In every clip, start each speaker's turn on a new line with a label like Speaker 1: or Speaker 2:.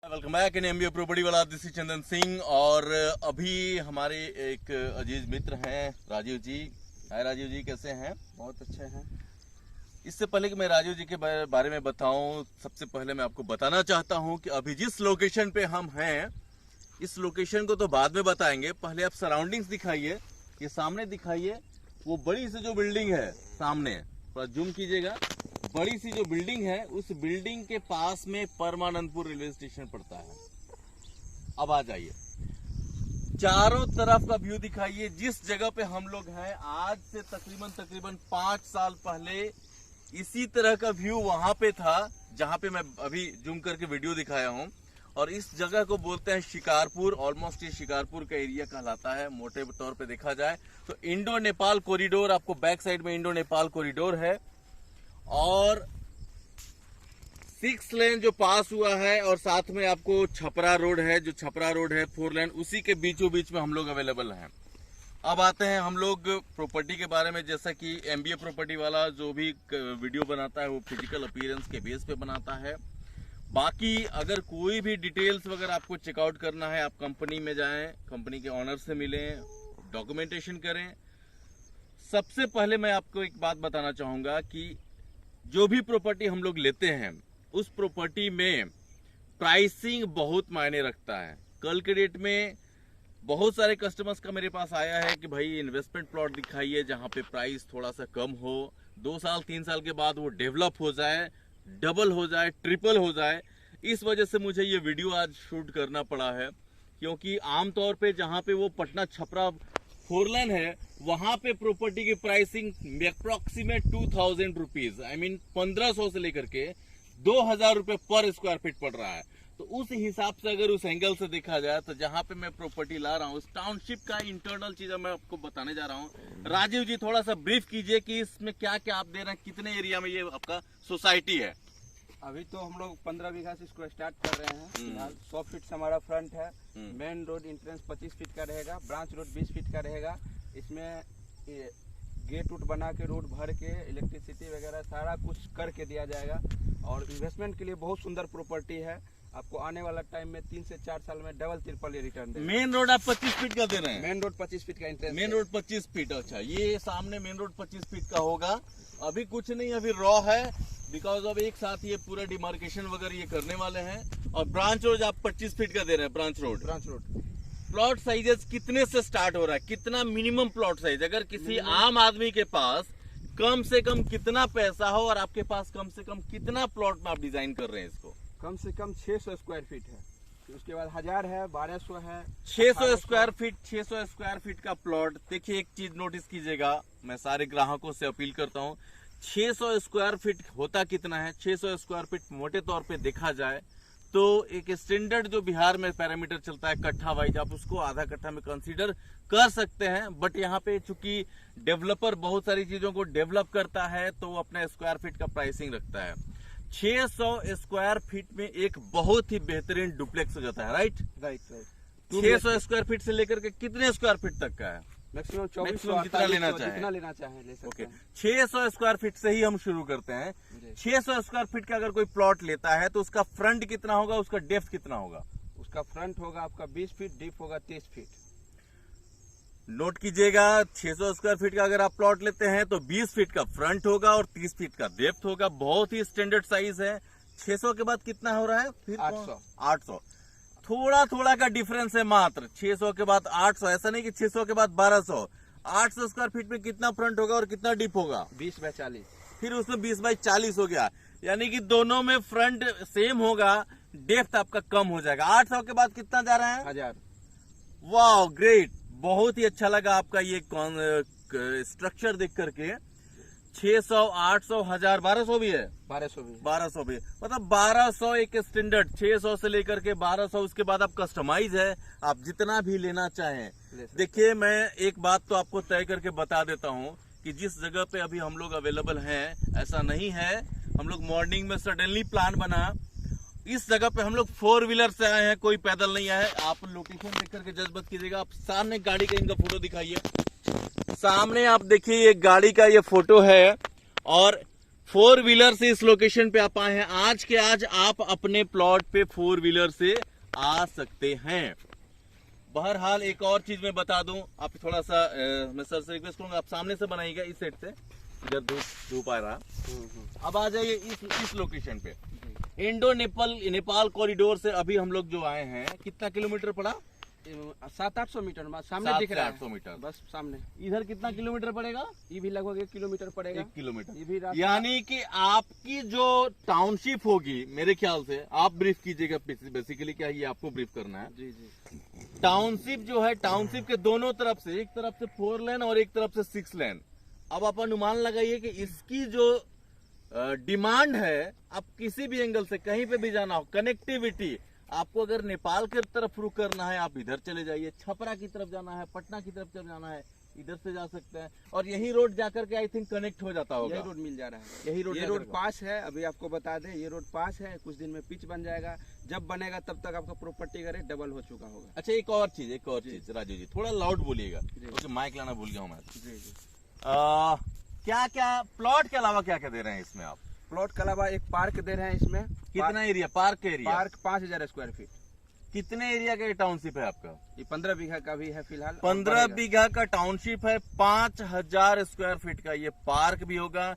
Speaker 1: Welcome back in MBA property वाला। This is Chandan Singh और अभी हमारे एक अजीज मित्र हैं राजीव जी। हाय राजीव जी, कैसे हैं?
Speaker 2: बहुत अच्छे हैं।
Speaker 1: इससे पहले कि मैं राजीव जी के बारे में बताऊं, सबसे पहले मैं आपको बताना चाहता हूं कि अभी जिस लोकेशन पे हम हैं, इस लोकेशन को तो बाद में बताएंगे। पहले आप सराउंडिंग्स दिखाइए, ये सामने दिखाइए। वो बड़ी सी जो बिल्डिंग है सामने, थोड़ा जूम कीजिएगा। बड़ी सी जो बिल्डिंग है, उस बिल्डिंग के पास में परमानंदपुर रेलवे स्टेशन पड़ता है। अब आ जाइए, चारों तरफ का व्यू दिखाइए। जिस जगह पे हम लोग हैं, आज से तकरीबन 5 साल पहले इसी तरह का व्यू वहां पे था, जहां पे मैं अभी जूम करके वीडियो दिखाया हूं। और इस जगह को बोलते हैं शिकारपुर। ऑलमोस्ट ये शिकारपुर का एरिया कहलाता है मोटे तौर पे देखा जाए तो। इंडो नेपाल कॉरिडोर, आपको बैक साइड में इंडो नेपाल कॉरिडोर है और 6 लेन जो पास हुआ है, और साथ में आपको छपरा रोड है, जो छपरा रोड है 4 लेन, उसी के बीचों बीच में हम लोग अवेलेबल हैं। अब आते हैं हम लोग प्रॉपर्टी के बारे में। जैसा कि एमबीए प्रॉपर्टी वाला जो भी वीडियो बनाता है वो फिजिकल अपीयरेंस के बेस पे बनाता है। बाकी अगर कोई भी डिटेल्स वगैरह आपको चेकआउट करना है, आप कंपनी में जाएं, कंपनी के ऑनर से मिलें, डॉक्यूमेंटेशन करें। सबसे पहले मैं आपको एक बात बताना चाहूंगा कि जो भी प्रॉपर्टी हम लोग लेते हैं, उस प्रॉपर्टी में प्राइसिंग बहुत मायने रखता है। कल के डेट में बहुत सारे कस्टमर्स का मेरे पास आया है कि भाई इन्वेस्टमेंट प्लॉट दिखाइए जहां पे प्राइस थोड़ा सा कम हो, 2 साल 3 साल के बाद वो डेवलप हो जाए, डबल हो जाए, ट्रिपल हो जाए। इस वजह से मुझे ये वीडियो आज शूट करना पड़ा है, क्योंकि आमतौर पे जहां पे वो पटना छपरा 4 लेन है, वहां पे प्रॉपर्टी की pricing approximate 2000 rupees, I mean 1500 से लेकर के 2000 रुपए पर स्क्वायर फीट पड़ रहा है। तो उस हिसाब से अगर उस एंगल से देखा जाए तो जहां पे मैं प्रॉपर्टी ला रहा हूँ, उस टाउनशिप का इंटरनल चीज मैं आपको बताने जा रहा हूँ। राजीव जी, थोड़ा सा ब्रीफ कीजिए कि इसमें क्या क्या आप दे रहे हैं, कितने एरिया में ये आपका सोसाइटी है?
Speaker 2: अभी तो हम लोग 15 बीघा से इसको स्टार्ट कर रहे हैं। फिलहाल 100 फीट से हमारा फ्रंट है। मेन रोड इंट्रेंस 25 फीट का रहेगा, ब्रांच रोड 20 फीट का रहेगा। इसमें गेट उट बना के, रोड भर के, इलेक्ट्रिसिटी वगैरह सारा कुछ करके दिया जाएगा। और इन्वेस्टमेंट के लिए बहुत सुंदर प्रॉपर्टी है। आपको आने वाला टाइम में 3 से 4 साल में डबल ट्रिपल ये रिटर्न देगा।
Speaker 1: मेन रोड आप 25 फीट का दे रहे हैं?
Speaker 2: मेन रोड 25 फीट का इंट्रेंस।
Speaker 1: मेन रोड 25 फीट, अच्छा। ये सामने मेन रोड 25 फीट का होगा। अभी कुछ नहीं, अभी रॉ है, बिकॉज ऑफ एक साथ ये पूरा डिमार्केशन वगैरह ये करने वाले हैं। और ब्रांच रोड आप 25 फीट का दे रहे हैं? ब्रांच रोड प्लॉट साइजेस कितने से स्टार्ट हो रहा है? कितना मिनिमम प्लॉट साइज, अगर किसी आम आदमी के पास कम से कम कितना पैसा हो और आपके पास कम से कम कितना प्लॉट में आप डिजाइन कर रहे हैं इसको?
Speaker 2: कम से कम 600 स्क्वायर फीट है, उसके बाद 1000 है, 1200 है,
Speaker 1: 600 स्क्वायर फीट। 600 स्क्वायर फीट का प्लॉट। देखिए, एक चीज नोटिस कीजिएगा, मैं सारे ग्राहकों से अपील करता हूँ, 600 स्क्वायर फीट होता कितना है? 600 स्क्वायर फीट मोटे तौर पे देखा जाए तो एक स्टैंडर्ड जो बिहार में पैरामीटर चलता है कट्ठा वाइज, आप उसको आधा कट्ठा में कंसीडर कर सकते हैं। बट यहाँ पे चूंकि डेवलपर बहुत सारी चीजों को डेवलप करता है तो वो अपना स्क्वायर फीट का प्राइसिंग रखता है। 600 स्क्वायर फीट में एक बहुत ही बेहतरीन डुप्लेक्स हो जाता है। राइट। 600 स्क्वायर फीट से लेकर के कितने स्क्वायर फीट तक का है?
Speaker 2: मैक्सिमम
Speaker 1: जितना लेना
Speaker 2: चाहें ले सकते हैं।
Speaker 1: 600 स्क्वायर फीट से ही हम शुरू करते हैं। 600 स्क्वायर फीट का अगर कोई प्लॉट लेता है तो उसका फ्रंट कितना होगा, उसका डेप्थ कितना होगा?
Speaker 2: उसका फ्रंट होगा आपका 20 फीट, डीप होगा 30 फीट।
Speaker 1: नोट कीजिएगा, 600 स्क्वायर फीट का अगर आप प्लॉट लेते हैं तो 20 फीट का फ्रंट होगा और 30 फीट का डेप्थ होगा। बहुत ही स्टैंडर्ड साइज है। 600 के बाद कितना हो रहा है फिर? 800। थोड़ा थोड़ा का डिफरेंस है मात्र। 600 के बाद 800, ऐसा नहीं कि 600 के बाद 1200। 800 स्क्वायर फीट में कितना फ्रंट होगा और कितना डीप होगा?
Speaker 2: 20 बाय 40।
Speaker 1: फिर उसमें 20 बाय 40 हो गया, यानी कि दोनों में फ्रंट सेम होगा, डेप्थ आपका कम हो जाएगा। 800 के बाद कितना जा रहा है?
Speaker 2: 1000।
Speaker 1: वाह, ग्रेट। बहुत ही अच्छा लगा आपका ये स्ट्रक्चर देख करके। 600, 800, 1000, 1200 भी है? 1200 भी। मतलब 1200 एक स्टैंडर्ड, 600 से लेकर के 1200। उसके बाद आप कस्टमाइज है, आप जितना भी लेना चाहें। देखिए, मैं एक बात तो आपको तय करके बता देता हूं कि जिस जगह पे अभी हम लोग अवेलेबल हैं, ऐसा नहीं है हम लोग मॉर्निंग में सडनली प्लान बना। इस जगह पे हम लोग 4 व्हीलर से आए हैं, कोई पैदल नहीं आया है। आप लोकेशन देख करके जज मत कीजिएगा। आप सामने गाड़ी का इनका फोटो दिखाइए। सामने आप देखिए, ये गाड़ी का ये फोटो है और 4 व्हीलर से इस लोकेशन पे आप आए हैं। आज के आज आप अपने प्लॉट पे 4 व्हीलर से आ सकते हैं। बहरहाल एक और चीज मैं बता दूं, आप थोड़ा सा मैं सर से रिक्वेस्ट करूंगा, आप सामने से बनाइएगा इस साइड से, इधर धूप आ रहा। अब आ जाइए इस लोकेशन पे। इंडो नेपाल कॉरिडोर से अभी हम लोग जो आए हैं, कितना किलोमीटर पड़ा?
Speaker 2: 700-800 मीटर सामने दिख रहा है,
Speaker 1: 800 मीटर
Speaker 2: बस सामने।
Speaker 1: इधर कितना किलोमीटर पड़ेगा?
Speaker 2: ये भी लगभग 1 किलोमीटर पड़ेगा।
Speaker 1: 1 किलोमीटर।
Speaker 2: ये भी रास्ता-
Speaker 1: यानी कि आपकी जो टाउनशिप होगी, मेरे ख्याल से आप ब्रीफ कीजिएगा, बेसिकली क्या ये आपको ब्रीफ करना है।
Speaker 2: जी जी।
Speaker 1: टाउनशिप जो है, टाउनशिप के दोनों तरफ से, एक तरफ से 4 लेन और एक तरफ से 6 लेन। अब आप अनुमान लगाइए कि इसकी जो डिमांड है, आप किसी भी एंगल से कहीं पे भी जाना हो, कनेक्टिविटी आपको अगर नेपाल की तरफ रुख करना है, आप इधर चले जाइए, छपरा की तरफ जाना है, पटना की तरफ चले जाना है, इधर से जा सकते हैं। और यही रोड जाकर के आई थिंक कनेक्ट हो जाता होगा।
Speaker 2: यही रोड मिल जा रहा है,
Speaker 1: यही रोड,
Speaker 2: ये रोड पास है। अभी आपको बता दें, ये रोड पास है, कुछ दिन में पिच बन जाएगा। जब बनेगा तब तक आपका प्रॉपर्टी का रेट डबल हो चुका होगा।
Speaker 1: अच्छा, एक और चीज राजू जी, थोड़ा लाउड बोलिएगा, क्योंकि माइक लाना भूल गया हूँ मैं।
Speaker 2: जी जी।
Speaker 1: क्या क्या प्लॉट के अलावा क्या क्या दे रहे हैं इसमें आप?
Speaker 2: प्लॉट के अलावा एक पार्क दे रहे हैं इसमें।
Speaker 1: कितना एरिया? पार्क का एरिया?
Speaker 2: Park 5000 square feet.
Speaker 1: कितने एरिया का ये टाउनशिप है आपका?
Speaker 2: ये 15 बीघा का भी है फिलहाल।
Speaker 1: 15 बीघा का टाउनशिप है, 5000 स्क्वायर फीट का ये पार्क भी होगा।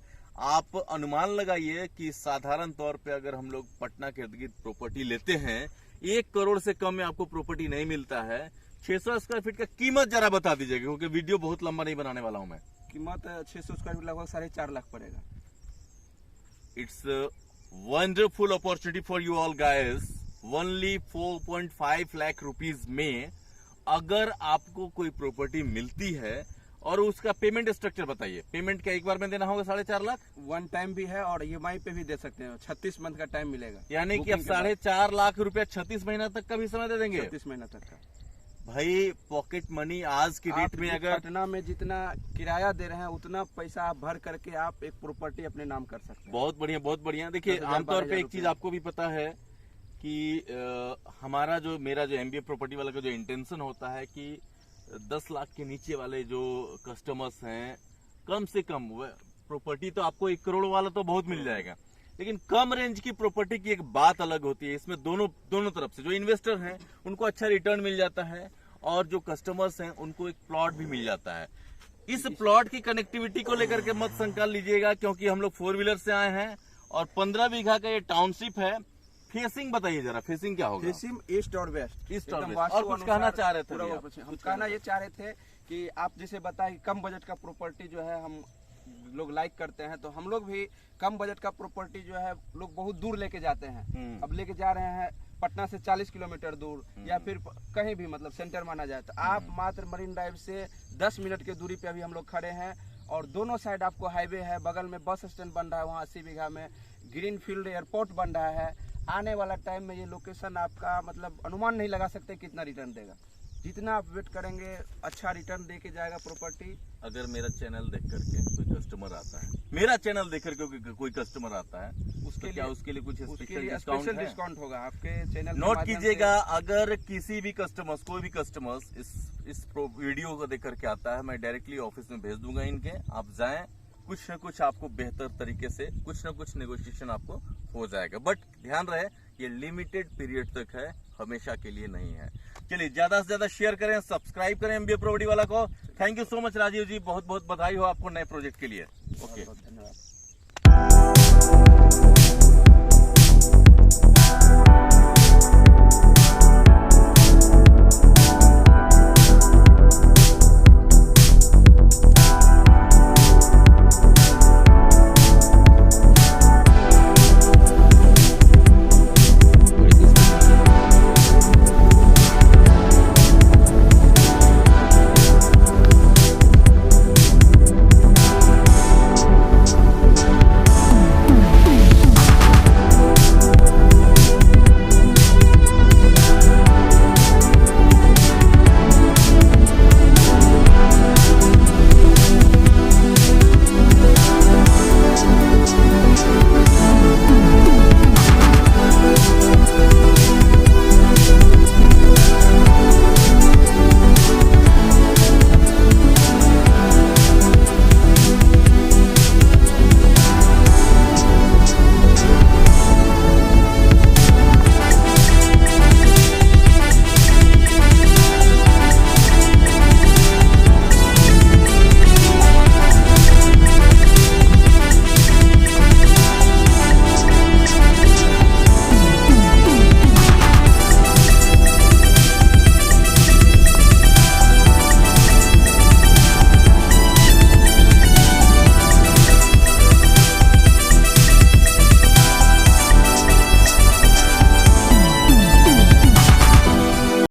Speaker 1: आप अनुमान लगाइए कि साधारण तौर पे अगर हम लोग पटना के इर्द गिर्द प्रॉपर्टी लेते हैं, 1 करोड़ से कम में आपको प्रॉपर्टी नहीं मिलता है। 600 स्क्वायर फीट का कीमत जरा बता दीजिएगा, क्योंकि वीडियो बहुत लंबा नहीं बनाने वाला हूं मैं।
Speaker 2: कीमत 600 स्क्वायर फीट लगभग 4.5 लाख पड़ेगा।
Speaker 1: It's wonderful opportunity for you all guys. Only 4.5 lakh rupees में अगर आपको कोई प्रॉपर्टी मिलती है, और उसका पेमेंट स्ट्रक्चर बताइए। पेमेंट क्या एक बार में देना होगा 4.5 लाख?
Speaker 2: वन टाइम भी है और EMI पे भी दे सकते हैं। 36 मंथ का टाइम मिलेगा।
Speaker 1: यानी कि अब 4.5 लाख रुपया 36 महीना तक का भी समय दे देंगे?
Speaker 2: 36 महीना तक का।
Speaker 1: भाई पॉकेट मनी आज की डेट में अगर
Speaker 2: पटना में जितना किराया दे रहे हैं, उतना पैसा आप भर करके आप एक प्रॉपर्टी अपने नाम कर सकते हैं।
Speaker 1: बहुत बढ़िया, बहुत बढ़िया। देखिए, आमतौर पे एक चीज आपको भी पता है कि मेरा जो MBA प्रॉपर्टी वाला का जो इंटेंशन होता है कि 10 लाख के नीचे वाले जो कस्टमर्स हैं, कम से कम प्रॉपर्टी तो आपको 1 करोड़ वाला तो बहुत मिल जाएगा, लेकिन कम रेंज की प्रॉपर्टी की एक बात अलग होती है। इसमें दोनों तरफ से जो इन्वेस्टर हैं उनको अच्छा रिटर्न मिल जाता है, और जो कस्टमर्स हैं उनको एक प्लॉट भी मिल जाता है। इस प्लॉट की कनेक्टिविटी को लेकर के मत शंका लीजिएगा, क्योंकि हम लोग 4 व्हीलर से आए हैं और 15 बीघा का ये टाउनशिप है। फेसिंग बताइए जरा, फेसिंग क्या होगा?
Speaker 2: फेसिंग ईस्ट और वेस्ट।
Speaker 1: ईस्ट और वेस्ट। और कुछ कहना चाह रहे थे?
Speaker 2: हम कहना ये चाह रहे थे कि आप जैसे बताए कम बजट का प्रॉपर्टी जो है हम लोग लाइक करते हैं, तो हम लोग भी कम बजट का प्रॉपर्टी जो है लोग बहुत दूर लेके जाते हैं। अब लेके जा रहे हैं पटना से 40 किलोमीटर दूर, या फिर कहीं भी मतलब सेंटर माना जाए, तो आप मात्र मरीन ड्राइव से 10 मिनट की दूरी पे अभी हम लोग खड़े हैं, और दोनों साइड आपको हाईवे है, बगल में बस स्टैंड बन रहा है, वहाँ 80 बीघा में ग्रीन फील्ड एयरपोर्ट बन रहा है। आने वाला टाइम में ये लोकेशन आपका मतलब अनुमान नहीं लगा सकते कितना रिटर्न देगा। जितना आप वेट करेंगे अच्छा रिटर्न दे के जाएगा प्रॉपर्टी।
Speaker 1: अगर मेरा चैनल देख करके कोई कस्टमर आता है, मेरा चैनल देख करके कोई कस्टमर आता है, उसके लिए कुछ स्पेशल
Speaker 2: डिस्काउंट होगा आपके चैनल।
Speaker 1: नोट कीजिएगा, अगर किसी भी कस्टमर्स, कोई भी कस्टमर्स इस वीडियो को देख करके आता है, मैं डायरेक्टली ऑफिस में भेज दूंगा इनके। आप जाएं, कुछ न कुछ आपको बेहतर तरीके से कुछ न कुछ नेगोशिएशन आपको हो जाएगा। बट ध्यान रहे, ये लिमिटेड पीरियड तक है, हमेशा के लिए नहीं है। चलिए, ज्यादा से ज्यादा शेयर करें, सब्सक्राइब करें MBA प्रॉपर्टी वाला को। Thank you so much Rajiv ji, बहुत बहुत बधाई हो आपको नए प्रोजेक्ट के लिए। ओके,
Speaker 2: धन्यवाद।